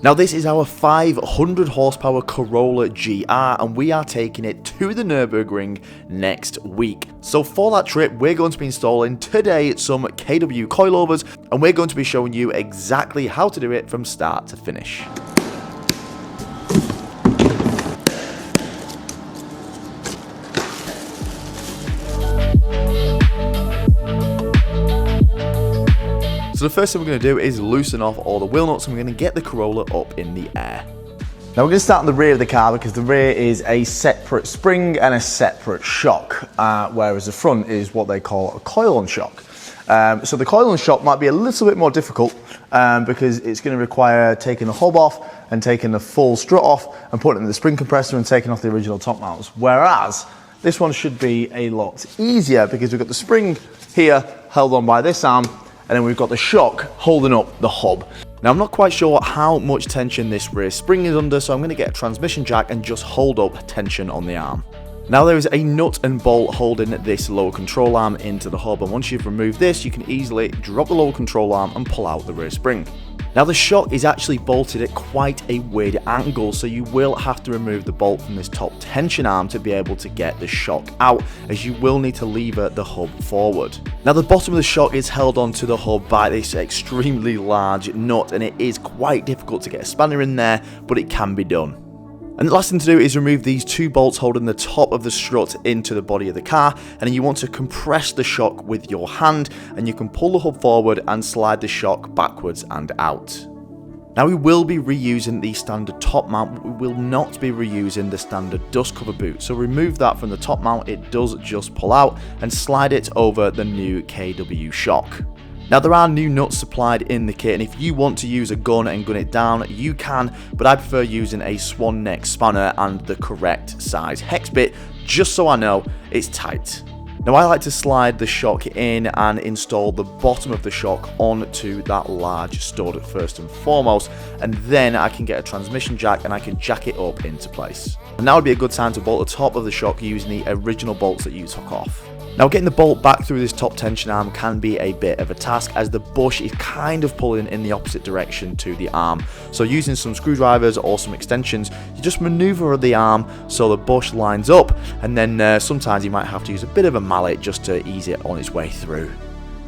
Now this is our 500 horsepower Corolla GR and we are taking it to the Nürburgring next week. So for that trip we're going to be installing today some KW coilovers and we're going to be showing you exactly how to do it from start to finish. So the first thing we're going to do is loosen off all the wheel nuts and we're going to get the Corolla up in the air. Now we're going to start on the rear of the car because the rear is a separate spring and a separate shock, whereas the front is what they call a coil-on shock. So the coil-on shock might be a little bit more difficult because it's going to require taking the hub off and taking the full strut off and putting it in the spring compressor and taking off the original top mounts. Whereas this one should be a lot easier because we've got the spring here held on by this arm, and then we've got the shock holding up the hub. Now I'm not quite sure how much tension this rear spring is under, so I'm going to get a transmission jack and just hold up tension on the arm. Now there is a nut and bolt holding this lower control arm into the hub, and once you've removed this you can easily drop the lower control arm and pull out the rear spring. Now the shock is actually bolted at quite a weird angle, so you will have to remove the bolt from this top tension arm to be able to get the shock out, as you will need to lever the hub forward. Now the bottom of the shock is held onto the hub by this extremely large nut, and it is quite difficult to get a spanner in there, but it can be done. And the last thing to do is remove these two bolts holding the top of the strut into the body of the car, and then you want to compress the shock with your hand, and you can pull the hub forward and slide the shock backwards and out. Now we will be reusing the standard top mount, but we will not be reusing the standard dust cover boot. So remove that from the top mount, it does just pull out, and slide it over the new KW shock. Now there are new nuts supplied in the kit, and if you want to use a gun and gun it down, you can, but I prefer using a swan neck spanner and the correct size hex bit, just so I know it's tight. Now I like to slide the shock in and install the bottom of the shock onto that large stud first and foremost, and then I can get a transmission jack and I can jack it up into place. And now would be a good time to bolt the top of the shock using the original bolts that you took off. Now getting the bolt back through this top tension arm can be a bit of a task, as the bush is kind of pulling in the opposite direction to the arm. So using some screwdrivers or some extensions, you just maneuver the arm so the bush lines up, and then sometimes you might have to use a bit of a mallet just to ease it on its way through.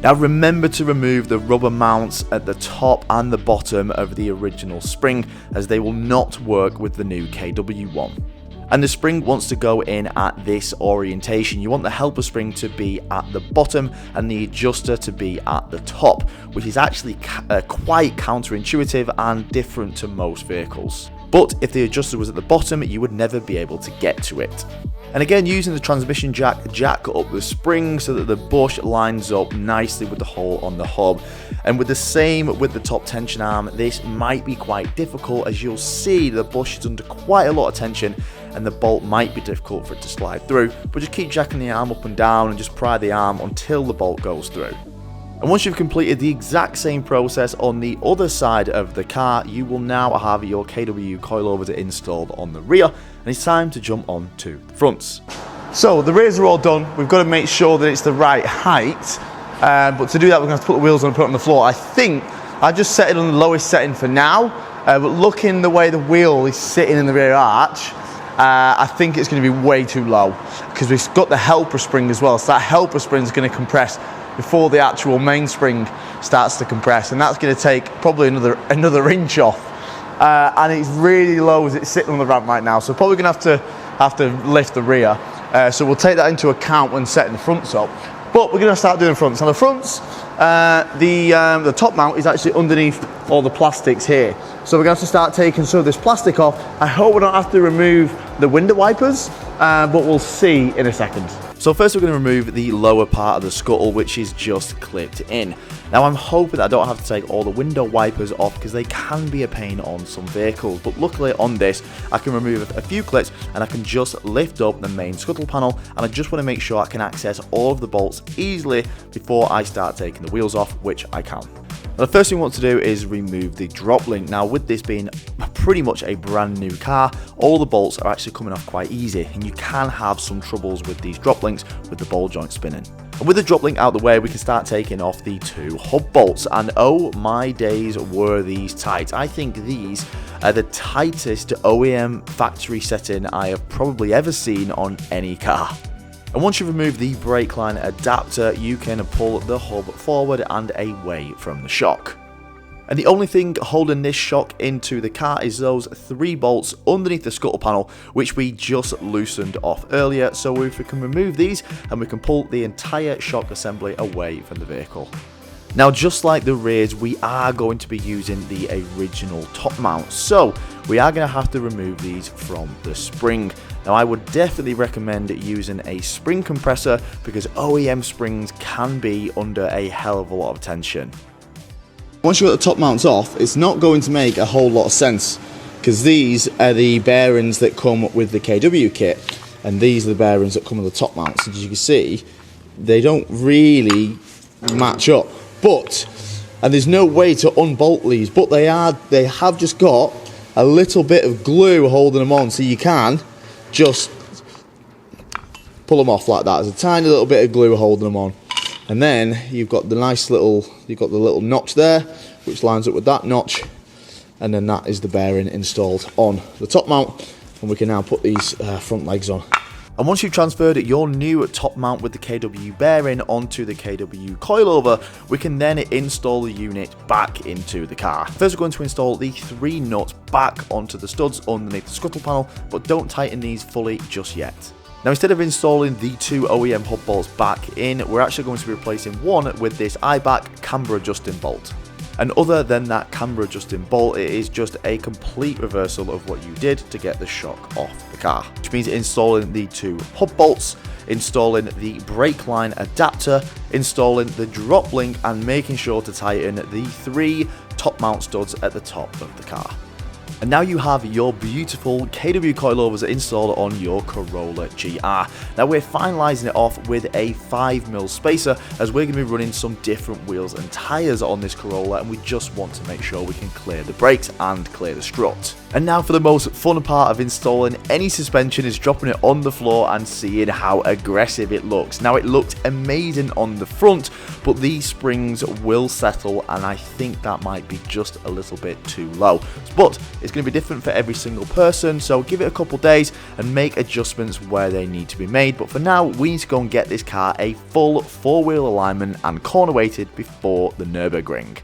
Now remember to remove the rubber mounts at the top and the bottom of the original spring, as they will not work with the new KW one. And the spring wants to go in at this orientation. You want the helper spring to be at the bottom and the adjuster to be at the top, which is actually quite counterintuitive and different to most vehicles. But if the adjuster was at the bottom, you would never be able to get to it. And again, using the transmission jack up the spring so that the bush lines up nicely with the hole on the hub. And with the same with the top tension arm, this might be quite difficult, as you'll see the bush is under quite a lot of tension and the bolt might be difficult for it to slide through, but just keep jacking the arm up and down and just pry the arm until the bolt goes through. And once you've completed the exact same process on the other side of the car, you will now have your KW coilovers installed on the rear, and it's time to jump on to the fronts. So the rears are all done. We've got to make sure that it's the right height, but to do that we're going to have to put the wheels on and put it on the floor. I think I just set it on the lowest setting for now, but looking the way the wheel is sitting in the rear arch, I think it's going to be way too low, because we've got the helper spring as well, so that helper spring is going to compress before the actual mainspring starts to compress, and that's going to take probably another inch off, and it's really low as it's sitting on the ramp right now, so probably going to have to lift the rear, so we'll take that into account when setting the fronts up. But we're going to start doing fronts. Now the fronts, the top mount is actually underneath all the plastics here, so we're going to have to start taking some of this plastic off. I hope we don't have to remove the window wipers, but we'll see in a second. So first we're going to remove the lower part of the scuttle, which is just clipped in. Now I'm hoping that I don't have to take all the window wipers off, because they can be a pain on some vehicles, but luckily on this I can remove a few clips and I can just lift up the main scuttle panel, and I just want to make sure I can access all of the bolts easily before I start taking the wheels off, which I can. Now, the first thing we want to do is remove the drop link. Now with this being pretty much a brand new car, all the bolts are actually coming off quite easy, and you can have some troubles with these drop links with the ball joint spinning. And with the drop link out the way, we can start taking off the 2 hub bolts. And oh my days, were these tight. I think these are the tightest OEM factory setting I have probably ever seen on any car. And once you've removed the brake line adapter, you can pull the hub forward and away from the shock. And the only thing holding this shock into the car is those 3 bolts underneath the scuttle panel, which we just loosened off earlier. So if we can remove these, and we can pull the entire shock assembly away from the vehicle. Now, just like the rears, we are going to be using the original top mount, so we are going to have to remove these from the spring. Now, I would definitely recommend using a spring compressor because OEM springs can be under a hell of a lot of tension. Once you've got the top mounts off, it's not going to make a whole lot of sense because these are the bearings that come with the KW kit and these are the bearings that come with the top mounts. As you can see, they don't really match up. And there's no way to unbolt these, but they have just got a little bit of glue holding them on, so you can just pull them off like that. There's a tiny little bit of glue holding them on. And then you've got the little notch there, which lines up with that notch, and then that is the bearing installed on the top mount, and we can now put these front legs on. And once you've transferred your new top mount with the KW bearing onto the KW coilover, we can then install the unit back into the car. First, we're going to install the 3 nuts back onto the studs underneath the scuttle panel, but don't tighten these fully just yet. Now, instead of installing the 2 OEM hub bolts back in, we're actually going to be replacing one with this IBAC camber adjusting bolt. And other than that camber adjusting bolt, it is just a complete reversal of what you did to get the shock off the car. Which means installing the 2 hub bolts, installing the brake line adapter, installing the drop link, and making sure to tighten the 3 top mount studs at the top of the car. And now you have your beautiful KW coilovers installed on your Corolla GR. Now we're finalising it off with a 5mm spacer, as we're going to be running some different wheels and tyres on this Corolla, and we just want to make sure we can clear the brakes and clear the strut. And now for the most fun part of installing any suspension is dropping it on the floor and seeing how aggressive it looks. Now, it looked amazing on the front, but these springs will settle, and I think that might be just a little bit too low. But it's going to be different for every single person, so give it a couple days and make adjustments where they need to be made. But for now, we need to go and get this car a full 4-wheel alignment and corner weighted before the Nürburgring.